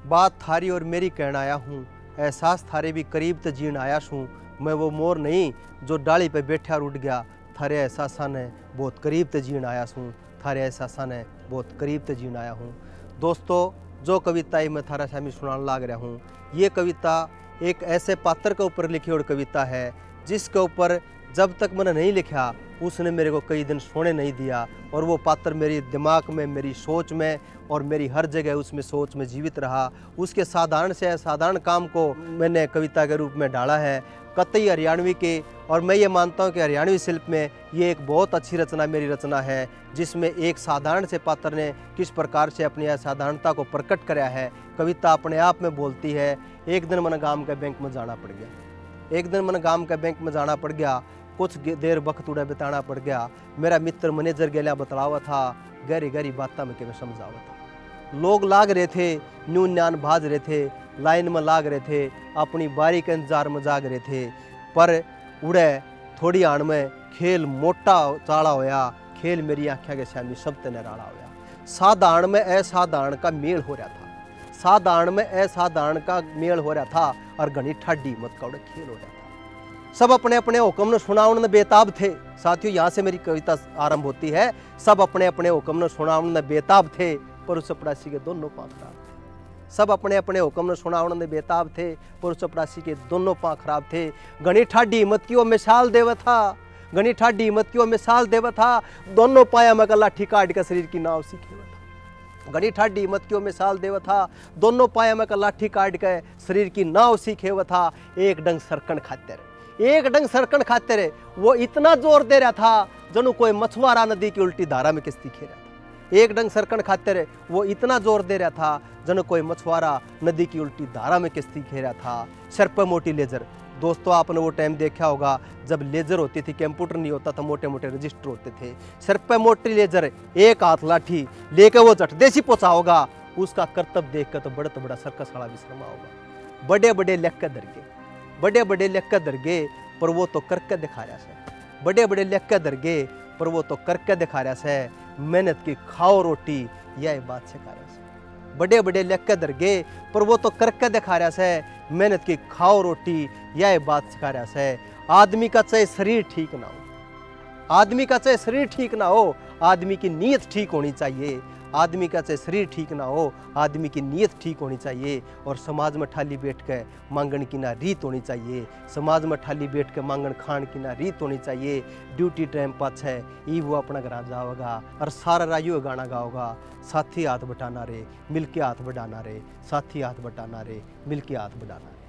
बात थारी और मेरी कहना आया हूँ, एहसास थारे भी करीब ते जीण आया छूँ। मैं वो मोर नहीं जो डाली पे बैठा और उड़ गया, थारे एहसासा ने बहुत करीब ते जीण आया छूँ। थारे एहसासा ने बहुत करीब ते जीण आया हूँ। दोस्तों, जो कविता मैं थारा सामने सुनाने लाग रहा हूँ, ये कविता एक ऐसे पात्र के ऊपर लिखी हुई कविता है जिसके ऊपर जब तक मैंने नहीं लिखा उसने मेरे को कई दिन सोने नहीं दिया, और वो पात्र मेरे दिमाग में, मेरी सोच में और मेरी हर जगह उसमें सोच में जीवित रहा। उसके साधारण से असाधारण काम को मैंने कविता के रूप में डाला है, कतई हरियाणवी के। और मैं ये मानता हूँ कि हरियाणवी शिल्प में ये एक बहुत अच्छी रचना, मेरी रचना है, जिसमें एक साधारण से पात्र ने किस प्रकार से अपनी असाधारणता को प्रकट कराया है। कविता अपने आप में बोलती है। एक दिन मैंने गांव के बैंक में जाना पड़ गया, कुछ देर वक्त उड़े बिताना पड़ गया। मेरा मित्र मैनेजर गेला बतलावा था, गहरी गहरी बात में के समझावा था। लोग लाग रहे थे, न्यून न्यान भाज रहे थे, लाइन में लाग रहे थे, अपनी बारी के इंतजार में जाग रहे थे। पर उड़े थोड़ी आण में खेल मोटा चाड़ा होया, खेल मेरी आँखें के सामने सब ते निराला होया। साधारण में असाधारण का मेल हो रहा था, साधारण में असाधारण का मेल हो रहा था, और घनी ठाडी मत का खेल हो रहा था। सब अपने अपने हुक्म ने सुनावन में बेताब थे। साथियों, यहाँ से मेरी कविता आरंभ होती है। सब अपने अपने हुक्म ने सुनावन में बेताब थे, पर उस चपरासी के दोनों पाँव खराब थे। सब अपने अपने हुक्म ने सुनावन में बेताब थे, पर उस चपरासी के दोनों पाँव खराब थे। घनी ठाडी हिम्मत की वो मिसाल देवा था, घनी ठाडी हिम्मत की वो मिसाल देवा था। दोनों पाया में लाठी काट के शरीर की नाव सीखे था। घनी ठाडी हिम्मत की वो मिसाल देवा था, दोनों पाया में लाठी काट के शरीर की नाव सीखे हुआ था। एक डंग सरकन खाते रहे, एक डंग सरकन खाते रहे। वो इतना जोर दे रहा था जनु कोई मछुआरा नदी की उल्टी धारा में किश्ती खे रहा था। एक डंग सरकन खाते रहे, वो इतना जोर दे रहा था जनु कोई मछुआरा नदी की उल्टी धारा में किश्ती खे रहा था। सर पर मोटी लेजर। दोस्तों, आपने वो टाइम देखा होगा जब लेजर होती थी, कंप्यूटर नहीं होता था, मोटे मोटे रजिस्टर होते थे। सर पर मोटी लेजर, एक हाथ लाठी लेके वो झट देसी पहुंचा होगा। उसका कर्तव्य देख कर तो बड़ा सर्कस वाला भी शर्मा होगा। बड़े बड़े लेख के दरगे, बड़े बड़े लेख के दरगे, पर वो तो करके दिखा रहा है। बड़े बड़े लेख के दरगे, पर वो तो करके दिखा रहा है। मेहनत की खाओ रोटी, यह बात सिखा रहा है। बड़े बड़े लेख के दरगे, पर वो तो करके दिखा रहा है। मेहनत की खाओ रोटी, यह बात सिखा रहा है। आदमी का चाहे शरीर ठीक ना हो, आदमी का चाहे शरीर ठीक ना हो, आदमी की नीयत ठीक होनी चाहिए। आदमी का चाहे शरीर ठीक ना हो, आदमी की नीयत ठीक होनी चाहिए। और समाज में ठाली बैठ के मांगण की ना रीत होनी चाहिए। समाज में ठाली बैठ के मांगण खान की ना रीत होनी चाहिए। ड्यूटी टाइम पास है, ई वो अपना घर जाओगा और सारा रायु गाना गाओगा। साथी हाथ बटाना रे, मिलके हाथ बढ़ाना रे, साथी हाथ बटाना रे, मिलके हाथ बढ़ाना रे।